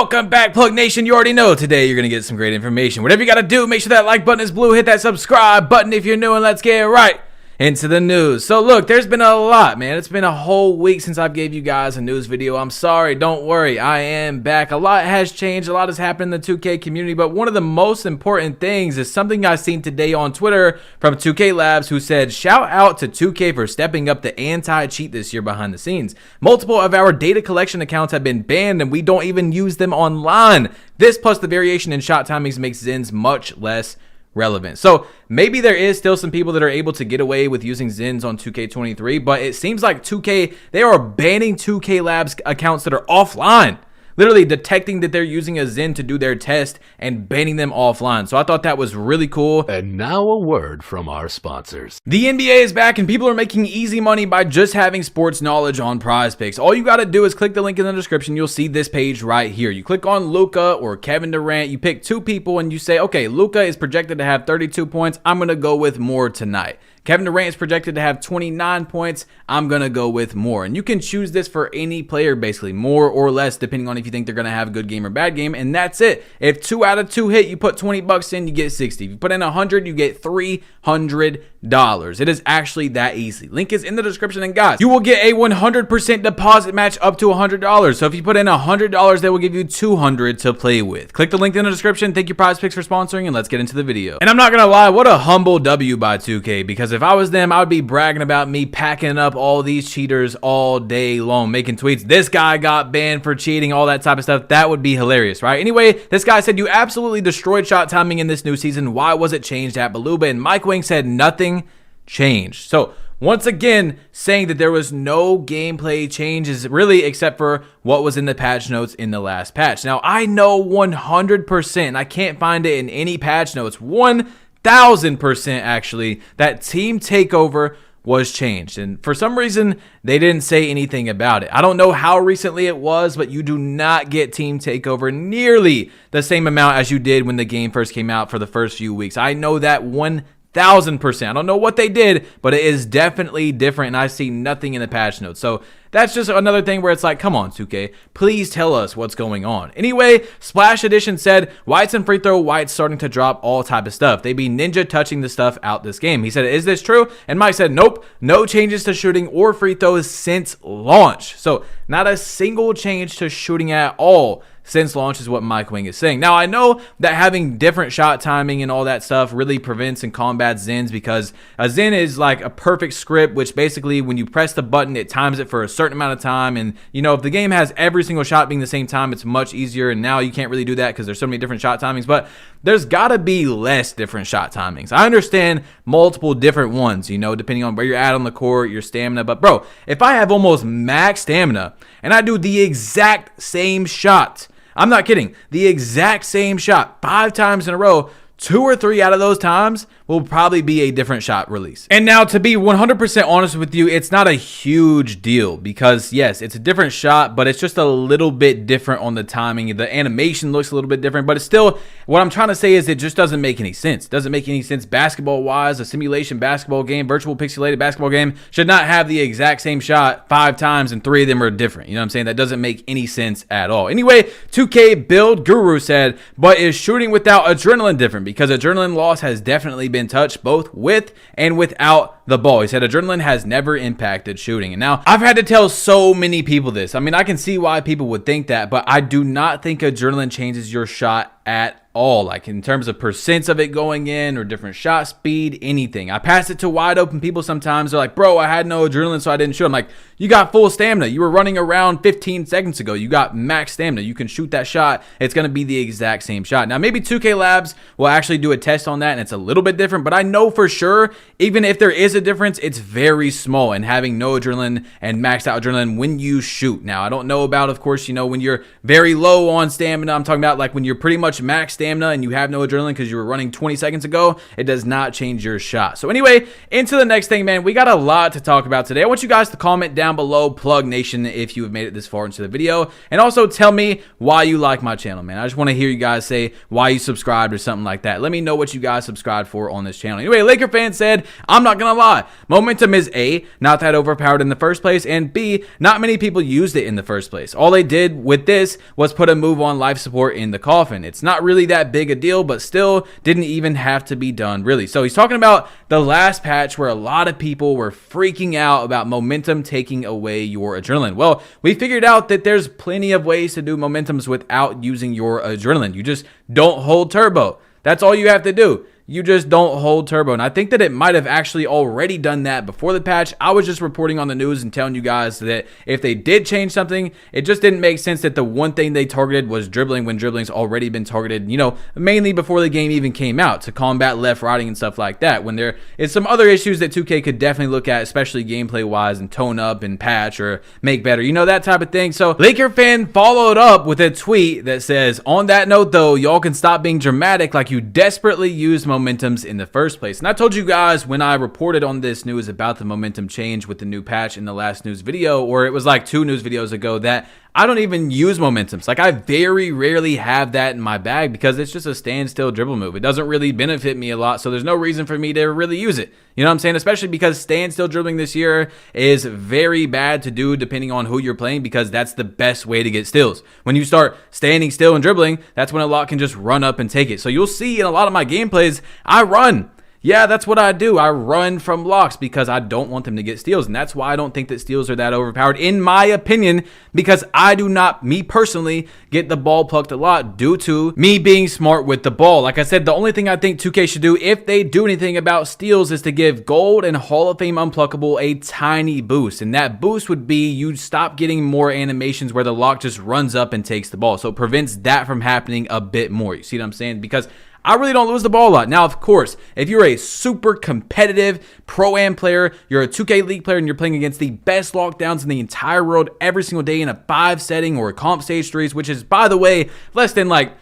Welcome back, Plug Nation. You already know today you're going to get some great information. Whatever you got to do, make sure that like button is blue. Hit that subscribe button if you're new, and let's get right into the news. So look, there's been a lot, man. It's been a whole week since I've gave you guys a news video. I'm sorry, don't worry, I am back. A lot has changed, a lot has happened in the 2K community, but one of the most important things is something I seen today on Twitter from 2K Labs, who said, shout out to 2K for stepping up the anti-cheat this year behind the scenes. Multiple of our data collection accounts have been banned and we don't even use them online. This plus the variation in shot timings makes Zins much less relevant. So maybe there is still some people that are able to get away with using Zins on 2K23, but it seems like 2K, they are banning 2K Labs accounts that are offline. Literally detecting that they're using a Zin to do their test and banning them offline. So I thought that was really cool. And now a word from our sponsors. The NBA is back and people are making easy money by just having sports knowledge on Prize Picks. All you got to do is click the link in the description. You'll see this page right here. You click on Luka or Kevin Durant. You pick two people and you say, okay, Luka is projected to have 32 points. I'm going to go with more tonight. Kevin Durant is projected to have 29 points. I'm going to go with more. And you can choose this for any player, basically, more or less, depending on if you think they're going to have a good game or bad game. And that's it. If 2 out of 2 hit, you put 20 bucks in, you get 60. If you put in 100, you get $300. It is actually that easy. Link is in the description. And guys, you will get a 100% deposit match up to $100. So if you put in $100, they will give you $200 to play with. Click the link in the description. Thank you, Prize Picks, for sponsoring, and let's get into the video. And I'm not going to lie, what a humble W by 2K, because if I was them, I would be bragging about me packing up all these cheaters all day long, making tweets. This guy got banned for cheating, all that type of stuff. That would be hilarious, right? Anyway, this guy said, you absolutely destroyed shot timing in this new season. Why was it changed at Baluba? And Mike Wang said nothing changed. So once again, saying that there was no gameplay changes really except for what was in the patch notes in the last patch. Now, I know 100%, I can't find it in any patch notes, 1,000% actually, that team takeover was changed. And for some reason, they didn't say anything about it. I don't know how recently it was, but you do not get team takeover nearly the same amount as you did when the game first came out for the first few weeks. I know that 1,000%. I don't know what they did, but it is definitely different, and I see nothing in the patch notes. So that's just another thing where it's like, come on, 2K, please tell us what's going on. Anyway, Splash Edition said, Whites and free throw, Whites starting to drop all type of stuff. They be ninja touching the stuff out this game. He said, is this true? And Mike said, nope, no changes to shooting or free throws since launch. So not a single change to shooting at all since launch is what Mike Wang is saying. Now, I know that having different shot timing and all that stuff really prevents and combats Zins, because a Zin is like a perfect script, which basically when you press the button, it times it for a certain amount of time. And, you know, if the game has every single shot being the same time, it's much easier. And now you can't really do that because there's so many different shot timings. But there's got to be less different shot timings. I understand multiple different ones, you know, depending on where you're at on the court, your stamina. But, bro, if I have almost max stamina and I do the exact same shot, I'm not kidding, the exact same shot 5 times in a row, 2 or 3 out of those times will probably be a different shot release. And now, to be 100% honest with you, it's not a huge deal because, yes, it's a different shot, but it's just a little bit different on the timing. The animation looks a little bit different, but it's still, what I'm trying to say is it just doesn't make any sense. It doesn't make any sense basketball-wise. A simulation basketball game, virtual pixelated basketball game should not have the exact same shot 5 times and 3 of them are different. You know what I'm saying? That doesn't make any sense at all. Anyway, 2K Build Guru said, but is shooting without adrenaline different? Because adrenaline loss has definitely been touched both with and without the ball. He said adrenaline has never impacted shooting. And now I've had to tell so many people this. I mean, I can see why people would think that, but I do not think adrenaline changes your shot at all, like in terms of percents of it going in or different shot speed, anything. I pass it to wide open people sometimes. They're like, bro, I had no adrenaline, so I didn't shoot. I'm like, you got full stamina. You were running around 15 seconds ago. You got max stamina. You can shoot that shot. It's going to be the exact same shot. Now, maybe 2K Labs will actually do a test on that, and it's a little bit different, but I know for sure, even if there is a difference, it's very small in having no adrenaline and maxed out adrenaline when you shoot. Now, I don't know about, of course, you know, when you're very low on stamina. I'm talking about like when you're pretty much max stamina and you have no adrenaline because you were running 20 seconds ago, it does not change your shot. So anyway, into the next thing, man, we got a lot to talk about today. I want you guys to comment down below, Plug Nation, if you have made it this far into the video, and also tell me why you like my channel, man. I just want to hear you guys say why you subscribed or something like that. Let me know what you guys subscribed for on this channel. Anyway, Laker fan said, I'm not gonna lie, lie. Momentum is A, not that overpowered in the first place, and B, not many people used it in the first place. All they did with this was put a move on life support in the coffin. It's not really that big a deal, but still didn't even have to be done really. So he's talking about the last patch where a lot of people were freaking out about momentum taking away your adrenaline. Well, we figured out that there's plenty of ways to do momentums without using your adrenaline. You just don't hold turbo. That's all you have to do. You just don't hold turbo. And I think that it might have actually already done that before the patch. I was just reporting on the news and telling you guys that if they did change something, it just didn't make sense that the one thing they targeted was dribbling when dribbling's already been targeted, you know, mainly before the game even came out to combat left riding and stuff like that. When there is some other issues that 2K could definitely look at, especially gameplay wise, and tone up and patch or make better, you know, that type of thing. So Laker fan followed up with a tweet that says, on that note though, y'all can stop being dramatic like you desperately used momentums in the first place. And I told you guys when I reported on this news about the momentum change with the new patch in the last news video, or it was like 2 news videos ago, that I don't even use momentums. Like, I very rarely have that in my bag because it's just a standstill dribble move. It doesn't really benefit me a lot, so there's no reason for me to really use it. You know what I'm saying? Especially because standstill dribbling this year is very bad to do depending on who you're playing, because that's the best way to get steals. When you start standing still and dribbling, that's when a lot can just run up and take it. So you'll see in a lot of my gameplays, I run. Yeah, that's what I do. I run from blocks because I don't want them to get steals. And that's why I don't think that steals are that overpowered, in my opinion, because I do not, me personally, get the ball plucked a lot due to me being smart with the ball. Like I said, the only thing I think 2K should do if they do anything about steals is to give Gold and Hall of Fame Unpluckable a tiny boost. And that boost would be you stop getting more animations where the lock just runs up and takes the ball. So it prevents that from happening a bit more. You see what I'm saying? Because I really don't lose the ball a lot. Now, of course, if you're a super competitive Pro-Am player, you're a 2K League player, and you're playing against the best lockdowns in the entire world every single day in a 5 setting or a comp stage 3s, which is, by the way, less than like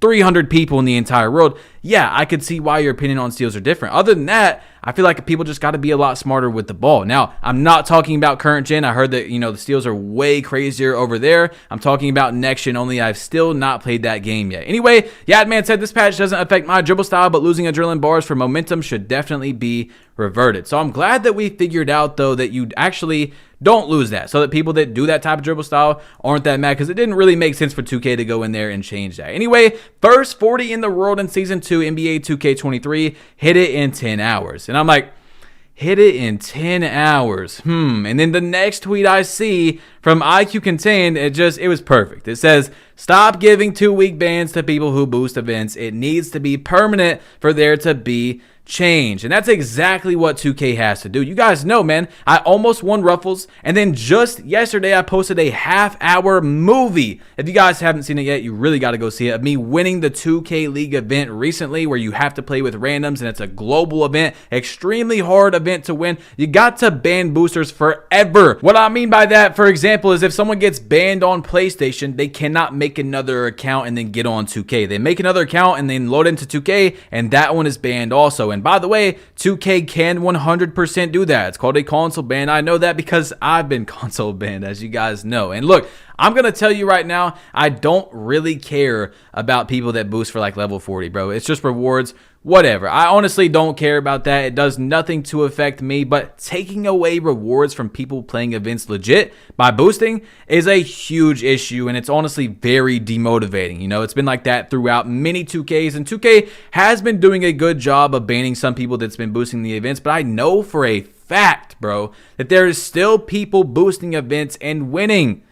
300 people in the entire world, yeah, I could see why your opinion on steals are different. Other than that, I feel like people just got to be a lot smarter with the ball. Now, I'm not talking about current gen. I heard that, you know, the steals are way crazier over there. I'm talking about next gen only. I've still not played that game yet. Anyway, Yadman said this patch doesn't affect my dribble style, but losing adrenaline bars for momentum should definitely be reverted. So I'm glad that we figured out, though, that you actually don't lose that, so that people that do that type of dribble style aren't that mad, because it didn't really make sense for 2K to go in there and change that. Anyway, first 40 in the world in Season 2 NBA 2K23, hit it in 10 hours. And I'm like, hit it in 10 hours. And then the next tweet I see from IQ Contained, it was perfect. It says, stop giving 2-week bans to people who boost events. It needs to be permanent for there to be change. And that's exactly what 2K has to do. You guys know, man, I almost won Ruffles, and then just yesterday I posted a half-hour movie. If you guys haven't seen it yet, you really got to go see it, of me winning the 2K League event recently, where you have to play with randoms, and it's a global event, extremely hard event to win. You got to ban boosters forever. What I mean by that, for example, is if someone gets banned on PlayStation, they cannot make another account and then get on 2K. They make another account and then load into 2K, and that one is banned also. And by the way, 2K can 100% do that. It's called a console ban. I know that because I've been console banned, as you guys know. And look, I'm going to tell you right now, I don't really care about people that boost for like level 40, bro. It's just rewards, whatever. I honestly don't care about that. It does nothing to affect me, but taking away rewards from people playing events legit by boosting is a huge issue, and it's honestly very demotivating. You know, it's been like that throughout many 2Ks, and 2K has been doing a good job of banning some people that's been boosting the events, but I know for a fact, bro, that there is still people boosting events and winning.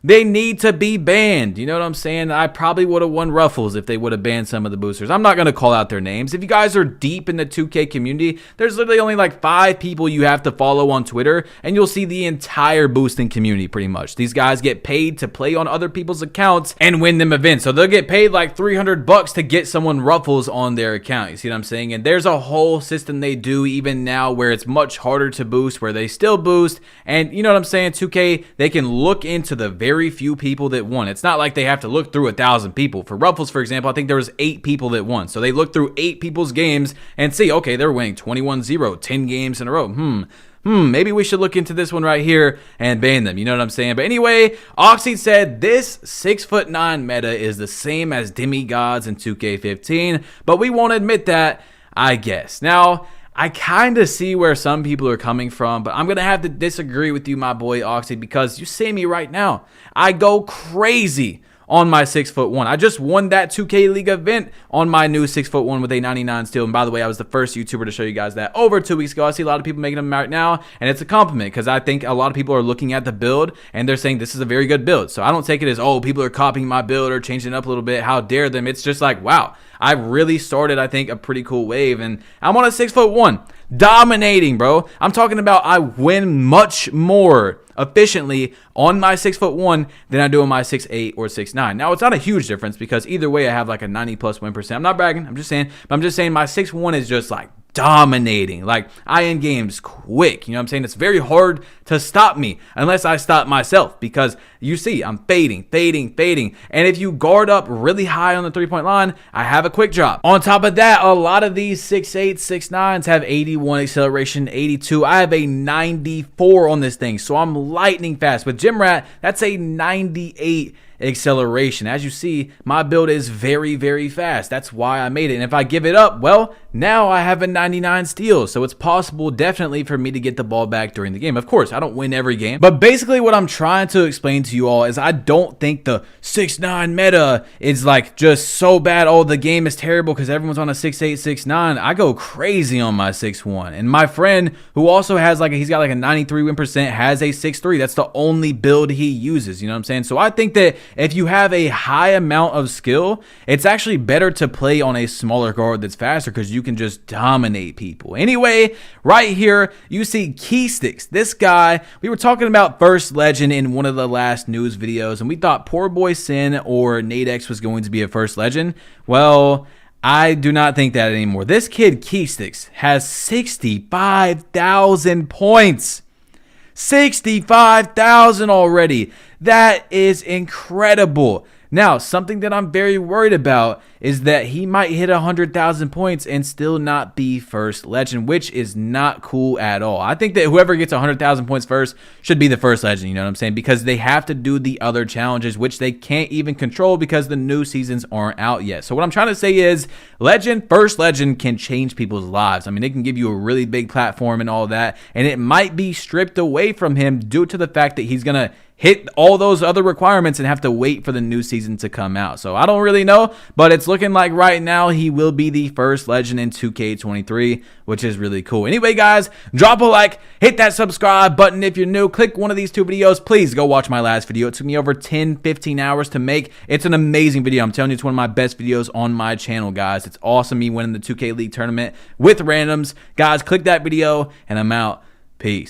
They need to be banned. You know what I'm saying? I probably would have won Ruffles if they would have banned some of the boosters. I'm not going to call out their names. If you guys are deep in the 2K community, there's literally only like 5 people you have to follow on Twitter, and you'll see the entire boosting community pretty much. These guys get paid to play on other people's accounts and win them events. So they'll get paid like $300 to get someone Ruffles on their account. You see what I'm saying? And there's a whole system they do even now where it's much harder to boost, where they still boost. And you know what I'm saying? 2K, they can look into the very few people that won. It's not like they have to look through 1,000 people. For Ruffles, for example, I think there was 8 people that won. So they look through 8 people's games and see, okay, they're winning 21-0, 10 games in a row. Maybe we should look into this one right here and ban them. You know what I'm saying? But anyway, Oxy said this 6'9" meta is the same as demigods in 2K15, but we won't admit that, I guess. Now, I kind of see where some people are coming from, but I'm going to have to disagree with you, my boy Oxy, because you see me right now. I go crazy on my 6'1". I just won that 2K League event on my new 6'1" with a 99 steal. And by the way, I was the first YouTuber to show you guys that over 2 weeks ago. I see a lot of people making them right now, and it's a compliment because I think a lot of people are looking at the build and they're saying this is a very good build. So I don't take it as, oh, people are copying my build or changing it up a little bit. How dare them? It's just like, wow, I really started, I think, a pretty cool wave, and I'm on a 6'1", dominating, bro. I'm talking about I win much more efficiently on my 6'1" than I do on my 6'8" or 6'9". Now, it's not a huge difference because either way I have like a 90+ win percent. I'm not bragging, I'm just saying my 6'1" is just like dominating. Like, I end games quick. You know what I'm saying? It's very hard to stop me unless I stop myself, because you see I'm fading. And if you guard up really high on the 3-point line, I have a quick drop. On top of that, a lot of these 6'8", 6'9s have 81 acceleration, 82. I have a 94 on this thing, so I'm lightning fast. With Gym Rat, that's a 98 acceleration. As you see, my build is very, very fast. That's why I made it. And if I give it up, well, now I have a 99 steals. So it's possible definitely for me to get the ball back during the game. Of course, I don't win every game, but basically what I'm trying to explain to you all is I don't think the 6'9 meta is like just so bad. Oh, the game is terrible because everyone's on a 6'8", 6'9". I go crazy on my 6'1". And my friend who also has like, he's got like a 93 win percent, has a 6'3". That's the only build he uses. You know what I'm saying? So I think that if you have a high amount of skill, it's actually better to play on a smaller guard that's faster because you can just dominate people. Anyway, right here, you see Keysticks. This guy, we were talking about First Legend in one of the last news videos, and we thought Poor Boy Sin or Nadex was going to be a First Legend. Well, I do not think that anymore. This kid, Keysticks, has 65,000 points. 65,000 already. That is incredible. Now, something that I'm very worried about is that he might hit 100,000 points and still not be First Legend, which is not cool at all. I think that whoever gets 100,000 points first should be the First Legend, you know what I'm saying? Because they have to do the other challenges, which they can't even control because the new seasons aren't out yet. So what I'm trying to say is First Legend can change people's lives. I mean, it can give you a really big platform and all that, and it might be stripped away from him due to the fact that he's going to hit all those other requirements and have to wait for the new season to come out. So I don't really know, but it's looking like right now he will be the First Legend in 2K23, which is really cool. Anyway, guys, drop a like, hit that subscribe button if you're new, click one of these two videos. Please go watch my last video. It took me over 10-15 hours to make. It's an amazing video. I'm telling you, it's one of my best videos on my channel, guys. It's awesome, me winning the 2K League tournament with randoms. Guys, click that video, and I'm out. Peace.